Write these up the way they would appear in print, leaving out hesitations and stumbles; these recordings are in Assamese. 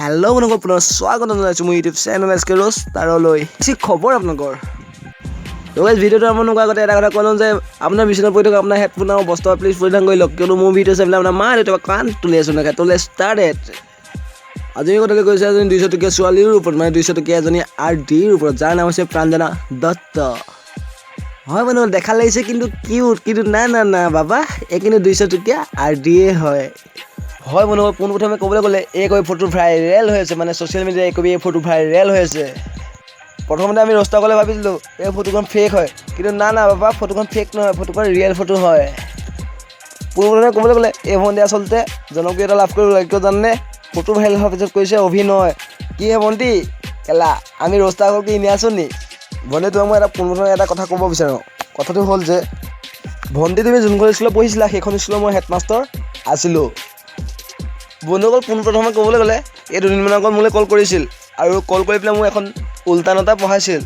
हेलो बন্ধুসকল পুনৰ স্বাগতম জনাইছোঁ মোৰ ইউটিউব চেনেল এছ কে ৰোজ তাৰলৈ কি খবৰ আপোনালোকৰ তো গাইজ ভিডিঅ'টো আৰম্ভ কৰাৰ আগতে এটা কথা ক'লোঁ যে আপোনাৰ বিচনাত পৰি থকা আপোনাৰ হেডফোন আৰু বস্তু প্লিজ পৰিধান কৰি লওক কিয়নো মোৰ ভিডিঅ' চাই পেলাই আপোনাৰ মা দেউতাক কাণ তুলি আছোঁ নাখায় তোলে ষ্টাৰ্টেড আজি কথালৈ কৈছে এজনী 200 টকীয়া ছোৱালীৰ ওপৰত মানে 200 টকীয়া এজনী RDৰ ওপৰত যাৰ নাম হৈছে প্ৰাঞ্জনা দত্ত হয় মানে দেখা লাগিছে কিন্তু কিউট কিন্তু না বাবা এই কিন্তু 200 টকীয়া RDয়ে হয় হয় বন্ধুসকল পোনপ্ৰথমে ক'বলৈ গ'লে এই ফটো ভাইৰেল হৈ আছে মানে ছ'চিয়েল মিডিয়াত এই ফটো ভাইৰেল হৈ আছে প্ৰথমতে আমি ৰস্তাকলে ভাবিছিলোঁ এই ফটোখন ফেক হয় কিন্তু না বাবা ফটোখন ফেক নহয় ফটোখন ৰিয়েল ফটো হয় পোনপ্ৰথমে ক'বলৈ গ'লে এই ভণ্টি আচলতে জনপ্ৰিয়তা লাভ কৰিব লাগে কিয় জানে ফটো ভাইৰেল হোৱাৰ পিছত কৈছে অভিনয় কি হে ভণ্টি কেলা আমি ৰস্তাকল কি এনে আছোঁ নি ভণ্টি তোমাক মই পোনপ্ৰথমে এটা কথা ক'ব বিচাৰোঁ কথাটো হ'ল যে ভণ্টি তুমি যোনখন স্কুলত পঢ়িছিলা সেইখন স্কুলৰ মই হেডমাষ্টাৰ আছিলোঁ বন্ধুসকল পোনপ্ৰথমে ক'বলৈ গ'লে এই দুদিনমানৰ আগত মোলৈ কল কৰিছিল আৰু কল কৰি পেলাই মোক এখন উল্টা নটা পঢ়াইছিল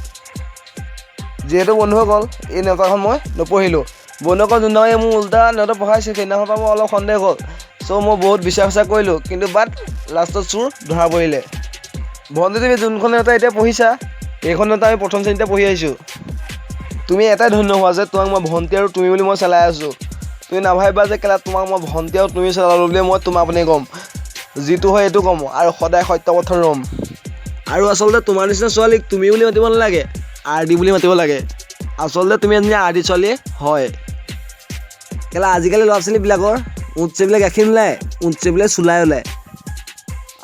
যিহেতু বন্ধুসকল এই নটাখন মই নপঢ়িলোঁ বন্ধুসকল যোনদিনা মোক উল্টা নটা পঢ়াইছিল সেইদিনাখনৰ পৰা মই অলপ সন্দেহ হ'ল চ' মই বহুত বিশ্বাস কৰিলোঁ কিন্তু বাট লাষ্টত চোৰ ধৰা পৰিলে ভণ্টি তুমি যোনখন নটা এতিয়া পঢ়িছা এইখন নটা আমি প্ৰথম শ্ৰেণীতে পঢ়ি আহিছোঁ তুমি এটাই ধন্য হোৱা যে তোমাক মই ভণ্টি আৰু তুমি বুলি মই চলাই আছোঁ তুমি নাভাবিবা যে কেলা তোমাক মই ভণ্টি আৰু তুমি চলালোঁ বুলি মই তোমাক আপুনি ক'ম যিটো হয় এইটো ক'ম আৰু সদায় সত্য পথত ৰ'ম আৰু আচলতে তোমাৰ নিচিনা ছোৱালীক তুমি বুলি মাতিব নালাগে RD বুলি মাতিব লাগে আচলতে তুমি এজনী RD ছোৱালীয়ে হয় কেলা আজিকালি ল'ৰা ছোৱালীবিলাকৰ উঠছে বোলে গাখীৰ নোলায় উঠছে বোলে চোলাই ওলায়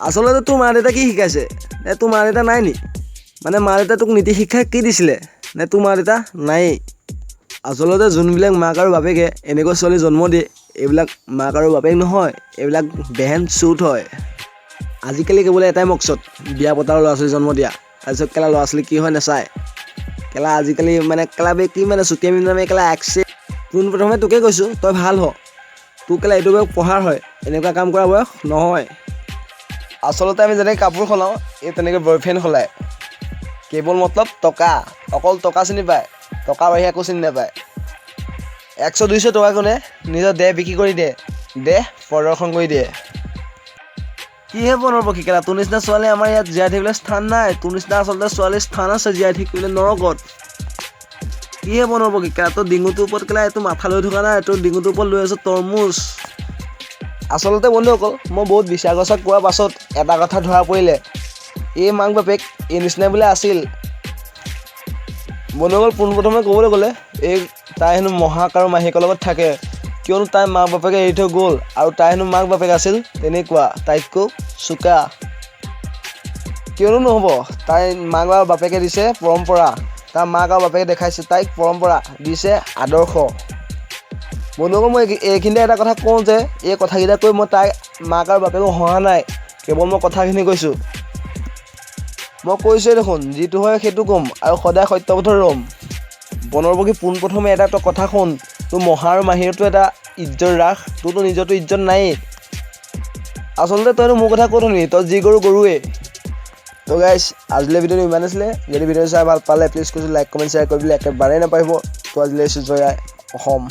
আচলতে তোৰ মা দেউতা কি শিকাইছে নে তোৰ মা দেউতা নাই নি মানে মা দেউতা তোক নীতি শিক্ষা কি দিছিলে নে তোৰ মা দেউতা নায়েই আচলতে যোনবিলাক মাক আৰু বাপেকে এনেকৈ ছোৱালী জন্ম দিয়ে এইবিলাক মাক আৰু বাপেক নহয় এইবিলাক বেহেন চুট হয় আজিকালি কেৱল এটাই মকচদ বিয়া পতা ল'ৰা ছোৱালী জন্ম দিয়া তাৰপিছত কেলা ল'ৰা ছোৱালী কি হয় নাচায় কেলা আজিকালি মানে কেলা কি মানে চুতীয়া মিনামে কেলা একচে পোনপ্ৰথমে তোকে কৈছোঁ তই ভাল হ তোক কেলা এইটো বয়স পঢ়াৰ হয় এনেকুৱা কাম কৰা বয়স নহয় আচলতে আমি যেনেকৈ কাপোৰ সলাওঁ এই তেনেকৈ বয়ফ্ৰেণ্ড সলায় কেৱল মতলব টকা অকল টকা চিনি পায় টকা বাহিৰে একো চিনি নাপায় 100-200 টকা কোনে নিজৰ দেহ বিক্ৰী কৰি দিয়ে দেহ প্ৰদৰ্শন কৰি দিয়ে কিহে বনৰ পক্ষী কেলা তোৰ নিচিনা ছোৱালী আমাৰ ইয়াত জীয়াই থাকিবলৈ স্থান নাই তোৰ নিচিনা আচলতে ছোৱালীৰ স্থান আছে জীয়াই থাকিবলৈ নৰকত কিহে বনৰ পক্ষী কেলা তোৰ ডিঙুটোৰ ওপৰত কেলা এইটো মাথা লৈ থকা নাই তোৰ ডিঙুটোৰ ওপৰত লৈ আছোঁ তৰমুজ আচলতে বন্ধুসকল মই বহুত বিশ্বাস কৰাৰ পাছত এটা কথা ধৰা পৰিলে এই মাক বাপেক এই নিচিনা বোলে আছিল বন্ধুসকল পোনপ্ৰথমে ক'বলৈ গ'লে এই তাই হেনো মহাক আৰু মাহীকৰ লগত থাকে কিয়নো তাই মাক বাপেকে এৰি থৈ গ'ল আৰু তাই হেনো মাক বাপেক আছিল তেনেকুৱা তাইতকৈ চোকা কিয়নো নহ'ব তাই মাক আৰু বাপেকে দিছে পৰম্পৰা তাৰ মাক আৰু বাপেকে দেখাইছে তাইক পৰম্পৰা দিছে আদৰ্শ বন্ধুসকল মই এইখিনিতে এটা কথা কওঁ যে এই কথাকেইটা কৈ মই তাইক মাক আৰু বাপেকক হহা নাই কেৱল মই কথাখিনি কৈছোঁ মই কৈছোঁৱে দেখোন যিটো হয় সেইটো ক'ম আৰু সদায় সত্যপথত ৰ'ম বনৰ পক্ষী পোনপ্ৰথমে এটা কথা শুন তোৰ মহা আৰু মাহীৰতো এটা ইজ্জত ৰাখ তোৰতো নিজৰতো ইজ্জত নায়েই আচলতে তইতো মোৰ কথা ক'ত শুনি তই যি গৰুৱে তো গাইজ আজিলৈ ভিডিঅ'টো ইমান আছিলে যদি ভিডিঅ'টো চাই ভাল পালে প্লিজ কৈছোঁ লাইক কমেণ্ট শ্বেয়াৰ কৰিবলৈ একেবাৰেই নাপাহিব তো আজিলৈ জয় অসম